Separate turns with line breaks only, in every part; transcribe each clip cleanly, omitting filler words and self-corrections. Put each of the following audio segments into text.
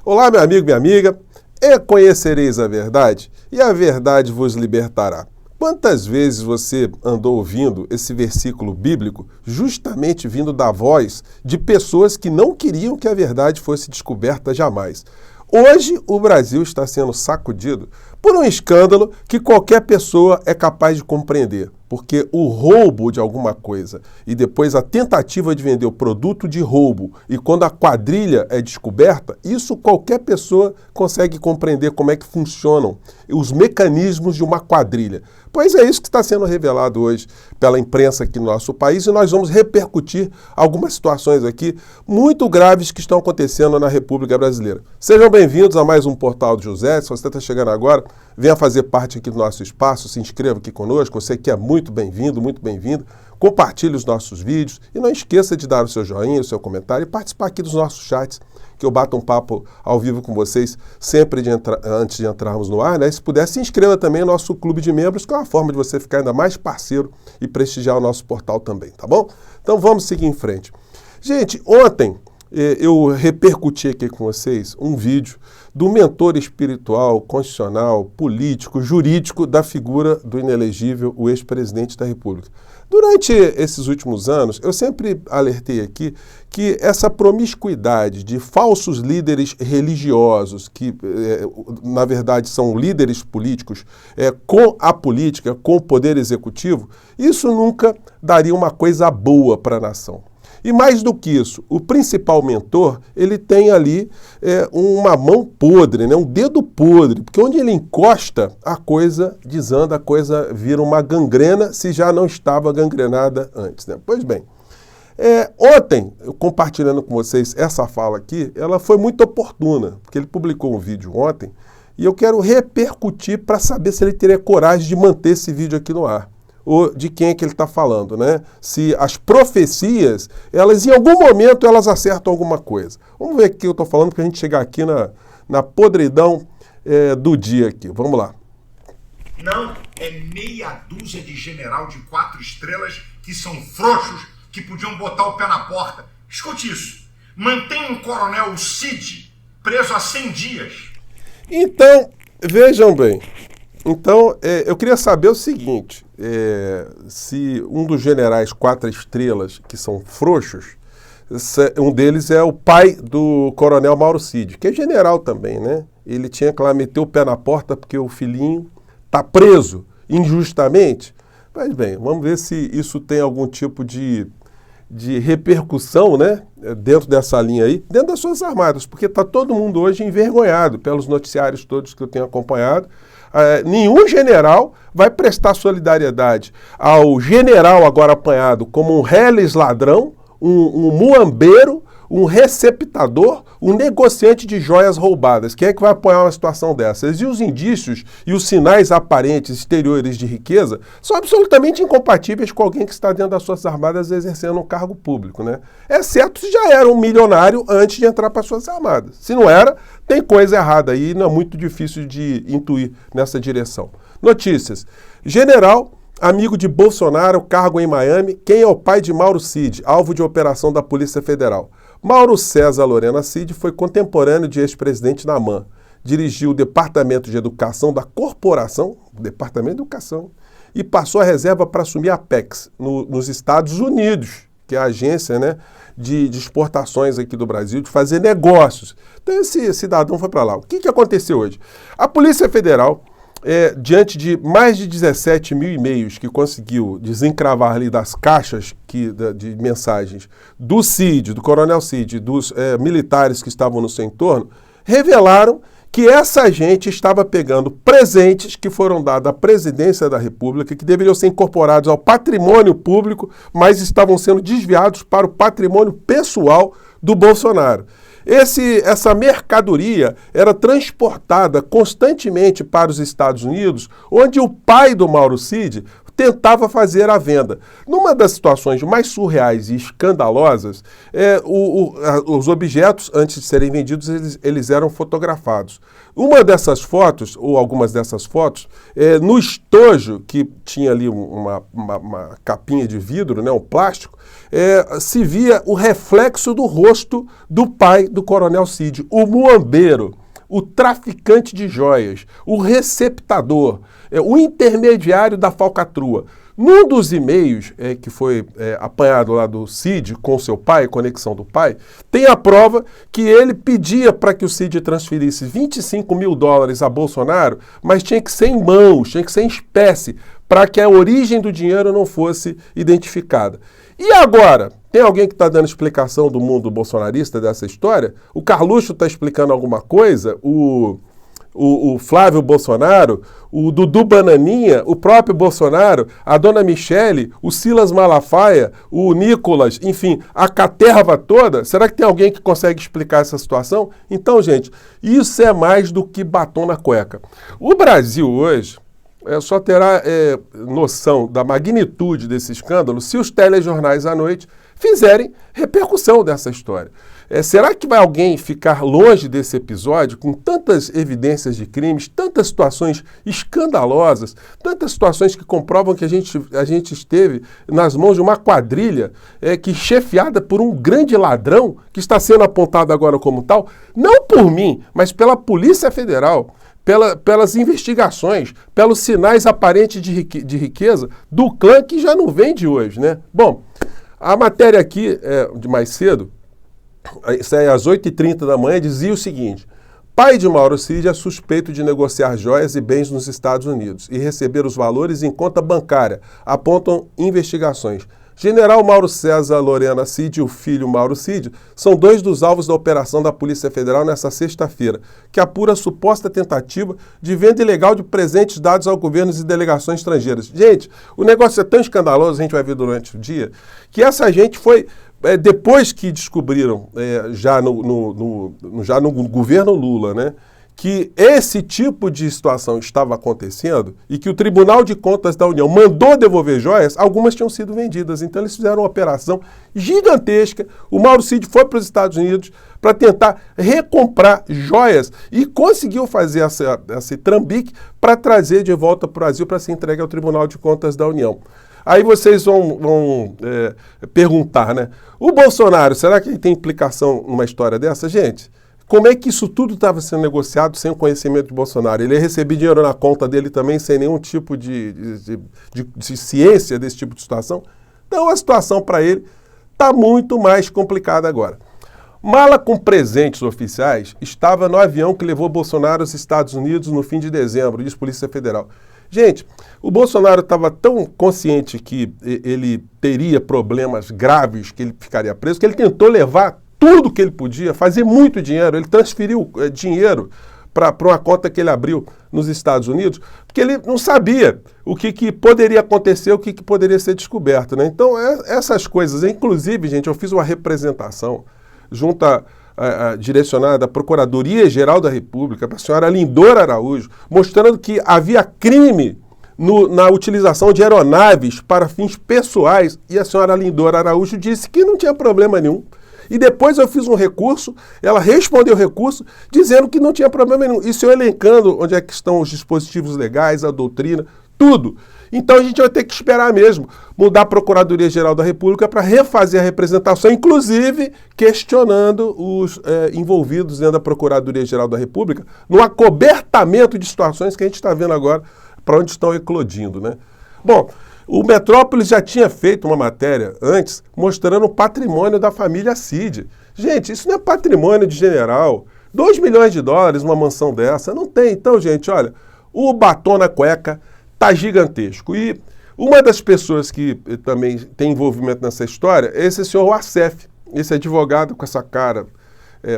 Olá, meu amigo, minha amiga. Conhecereis a verdade, e a verdade vos libertará. Quantas vezes você andou ouvindo esse versículo bíblico justamente vindo da voz de pessoas que não queriam que a verdade fosse descoberta jamais? Hoje, o Brasil está sendo sacudido por um escândalo que qualquer pessoa é capaz de compreender, porque o roubo de alguma coisa e depois a tentativa de vender o produto de roubo e quando a quadrilha é descoberta, isso qualquer pessoa consegue compreender como é que funcionam os mecanismos de uma quadrilha. Pois é isso que está sendo revelado hoje pela imprensa aqui no nosso país e nós vamos repercutir algumas situações aqui muito graves que estão acontecendo na República Brasileira. Sejam bem-vindos a mais um Portal do José. Se você está chegando agora, venha fazer parte aqui do nosso espaço, se inscreva aqui conosco, você que é muito bem-vindo, muito bem-vindo. Compartilhe os nossos vídeos e não esqueça de dar o seu joinha, o seu comentário e participar aqui dos nossos chats, que eu bato um papo ao vivo com vocês sempre antes de entrarmos no ar, né? E se puder, se inscreva também no nosso clube de membros, que é uma forma de você ficar ainda mais parceiro e prestigiar o nosso portal também, tá bom? Então vamos seguir em frente. Gente, ontem eu repercuti aqui com vocês um vídeo do mentor espiritual, constitucional, político, jurídico da figura do inelegível, o ex-presidente da República. Durante esses últimos anos, eu sempre alertei aqui que essa promiscuidade de falsos líderes religiosos, que na verdade são líderes políticos, com a política, com o poder executivo, isso nunca daria uma coisa boa para a nação. E mais do que isso, o principal mentor, ele tem ali uma mão podre, né? Um dedo podre, porque onde ele encosta, a coisa desanda, a coisa vira uma gangrena, se já não estava gangrenada antes, né? Pois bem, ontem, eu compartilhando com vocês essa fala aqui, ela foi muito oportuna, porque ele publicou um vídeo ontem, e eu quero repercutir para saber se ele teria coragem de manter esse vídeo aqui no ar. Ou de quem é que ele está falando, né? Se as profecias, elas em algum momento elas acertam alguma coisa. Vamos ver o que eu estou falando para a gente chegar aqui na podridão do dia aqui. Vamos lá.
Não é meia dúzia de general de 4 estrelas que são frouxos, que podiam botar o pé na porta. Escute isso. Mantém um coronel, o Cid, preso há 100 dias.
Então, vejam bem. Então, eu queria saber o seguinte, se um dos generais 4 estrelas, que são frouxos, um deles é o pai do coronel Mauro Cid, que é general também, né? Ele tinha que lá meter o pé na porta porque o filhinho está preso injustamente. Mas bem, vamos ver se isso tem algum tipo de repercussão, né? Dentro dessa linha aí, dentro das Forças Armadas, porque está todo mundo hoje envergonhado pelos noticiários todos que eu tenho acompanhado. Nenhum general vai prestar solidariedade ao general agora apanhado como um reles ladrão, um muambeiro, um receptador, um negociante de joias roubadas. Quem é que vai apoiar uma situação dessas? E os indícios e os sinais aparentes exteriores de riqueza são absolutamente incompatíveis com alguém que está dentro das Forças Armadas exercendo um cargo público, né? Exceto se já era um milionário antes de entrar para as Forças Armadas. Se não era, tem coisa errada aí, não é muito difícil de intuir nessa direção. Notícias. General, amigo de Bolsonaro, cargo em Miami. Quem é o pai de Mauro Cid, alvo de operação da Polícia Federal? Mauro César Lorena Cid foi contemporâneo de ex-presidente Naman. Dirigiu o Departamento de Educação da Corporação, Departamento de Educação, e passou a reserva para assumir a Apex, nos Estados Unidos, que é a agência, né, de exportações aqui do Brasil, de fazer negócios. Então esse cidadão foi para lá. O que aconteceu hoje? A Polícia Federal, diante de mais de 17 mil e-mails que conseguiu desencravar ali das caixas de mensagens do Cid, do coronel Cid, dos militares que estavam no seu entorno, revelaram que essa gente estava pegando presentes que foram dados à presidência da República, que deveriam ser incorporados ao patrimônio público, mas estavam sendo desviados para o patrimônio pessoal do Bolsonaro. Essa mercadoria era transportada constantemente para os Estados Unidos, onde o pai do Mauro Cid tentava fazer a venda. Numa das situações mais surreais e escandalosas, os objetos, antes de serem vendidos, eles eram fotografados. Uma dessas fotos, ou algumas dessas fotos, no estojo, que tinha ali uma capinha de vidro, né, um plástico, se via o reflexo do rosto do pai do Coronel Cid, o muambeiro, o traficante de joias, o receptador, o intermediário da falcatrua. Num dos e-mails que foi apanhado lá do Cid com seu pai, conexão do pai, tem a prova que ele pedia para que o Cid transferisse $25 mil a Bolsonaro, mas tinha que ser em mãos, tinha que ser em espécie, para que a origem do dinheiro não fosse identificada. E agora? Tem alguém que está dando explicação do mundo bolsonarista dessa história? O Carluxo está explicando alguma coisa? O Flávio Bolsonaro, o Dudu Bananinha, o próprio Bolsonaro, a dona Michele, o Silas Malafaia, o Nicolas, enfim, a caterva toda? Será que tem alguém que consegue explicar essa situação? Então, gente, isso é mais do que batom na cueca. O Brasil hoje só terá noção da magnitude desse escândalo se os telejornais à noite fizerem repercussão dessa história. Será que vai alguém ficar longe desse episódio com tantas evidências de crimes, tantas situações escandalosas, tantas situações que comprovam que a gente esteve nas mãos de uma quadrilha que chefiada por um grande ladrão que está sendo apontado agora como tal, não por mim, mas pela Polícia Federal, pelas investigações, pelos sinais aparentes de riqueza do clã que já não vem de hoje, né? Bom, a matéria aqui, de mais cedo, isso aí às 8h30 da manhã, dizia o seguinte: pai de Mauro Cid é suspeito de negociar joias e bens nos Estados Unidos e receber os valores em conta bancária, apontam investigações. General Mauro César Lorena Cid e o filho Mauro Cid são dois dos alvos da operação da Polícia Federal nesta sexta-feira, que apura a suposta tentativa de venda ilegal de presentes dados ao governos e delegações estrangeiras. Gente, o negócio é tão escandaloso, a gente vai ver durante o dia, que essa gente foi, depois que descobriram, já no governo Lula, né, que esse tipo de situação estava acontecendo e que o Tribunal de Contas da União mandou devolver joias, algumas tinham sido vendidas. Então eles fizeram uma operação gigantesca. O Mauro Cid foi para os Estados Unidos para tentar recomprar joias e conseguiu fazer esse trambique para trazer de volta para o Brasil para ser entregue ao Tribunal de Contas da União. Aí vocês vão perguntar, né? O Bolsonaro, será que ele tem implicação numa história dessa? Gente, como é que isso tudo estava sendo negociado sem o conhecimento de Bolsonaro? Ele ia receber dinheiro na conta dele também sem nenhum tipo de ciência desse tipo de situação? Então a situação para ele está muito mais complicada agora. Mala com presentes oficiais estava no avião que levou Bolsonaro aos Estados Unidos no fim de dezembro, diz Polícia Federal. Gente, o Bolsonaro estava tão consciente que ele teria problemas graves, que ele ficaria preso, que ele tentou levar tudo que ele podia, fazer muito dinheiro. Ele transferiu dinheiro para uma conta que ele abriu nos Estados Unidos, porque ele não sabia o que poderia acontecer, o que poderia ser descoberto, né? Então, essas coisas, inclusive, gente, eu fiz uma representação junto direcionada à Procuradoria-Geral da República, para a senhora Lindora Araújo, mostrando que havia crime na utilização de aeronaves para fins pessoais, e a senhora Lindora Araújo disse que não tinha problema nenhum. E depois eu fiz um recurso, ela respondeu o recurso, dizendo que não tinha problema nenhum. Isso eu elencando onde é que estão os dispositivos legais, a doutrina, tudo. Então a gente vai ter que esperar mesmo mudar a Procuradoria-Geral da República para refazer a representação, inclusive questionando os envolvidos dentro da Procuradoria-Geral da República no acobertamento de situações que a gente está vendo agora para onde estão eclodindo, né? Bom, o Metrópolis já tinha feito uma matéria antes mostrando o patrimônio da família Cid. Gente, isso não é patrimônio de general. $2 milhões, uma mansão dessa, não tem. Então, gente, olha, o batom na cueca tá gigantesco. E uma das pessoas que também tem envolvimento nessa história é esse senhor Assef, esse advogado com essa cara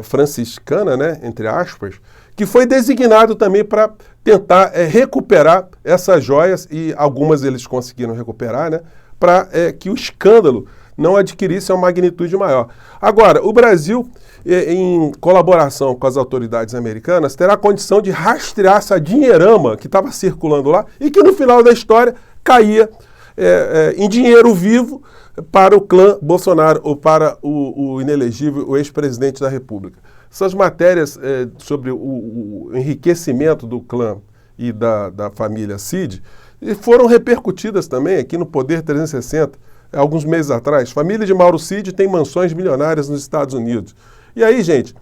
franciscana, né, entre aspas, que foi designado também para tentar recuperar essas joias, e algumas eles conseguiram recuperar, né, para que o escândalo não adquirisse uma magnitude maior. Agora, o Brasil, em colaboração com as autoridades americanas, terá condição de rastrear essa dinheirama que estava circulando lá e que no final da história caía em dinheiro vivo para o clã Bolsonaro ou para o inelegível, o ex-presidente da República. Essas matérias sobre o enriquecimento do clã e da família Cid foram repercutidas também aqui no Poder 360, alguns meses atrás. Família de Mauro Cid tem mansões milionárias nos Estados Unidos. E aí, gente,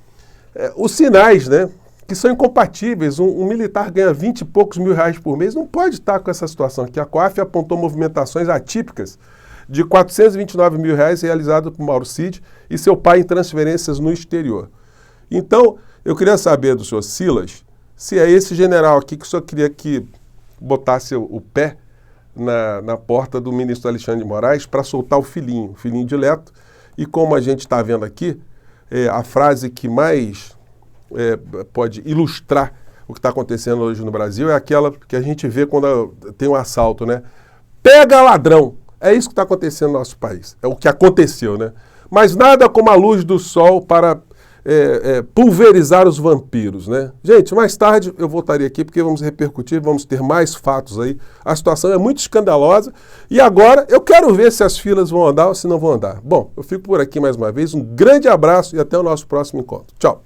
os sinais, né, que são incompatíveis. Um militar ganha 20 e poucos mil reais por mês, não pode estar com essa situação aqui. A COAF apontou movimentações atípicas de 429 mil reais realizadas por Mauro Cid e seu pai em transferências no exterior. Então, eu queria saber do senhor Silas se é esse general aqui que o senhor queria que botasse o pé na porta do ministro Alexandre de Moraes para soltar o filhinho dileto. E como a gente está vendo aqui, a frase que mais pode ilustrar o que está acontecendo hoje no Brasil é aquela que a gente vê quando tem um assalto, né? Pega ladrão! É isso que está acontecendo no nosso país. É o que aconteceu, né? Mas nada como a luz do sol para pulverizar os vampiros, né? Gente, mais tarde eu voltaria aqui porque vamos repercutir, vamos ter mais fatos aí. A situação é muito escandalosa e agora eu quero ver se as filas vão andar ou se não vão andar. Bom, eu fico por aqui mais uma vez. Um grande abraço e até o nosso próximo encontro. Tchau!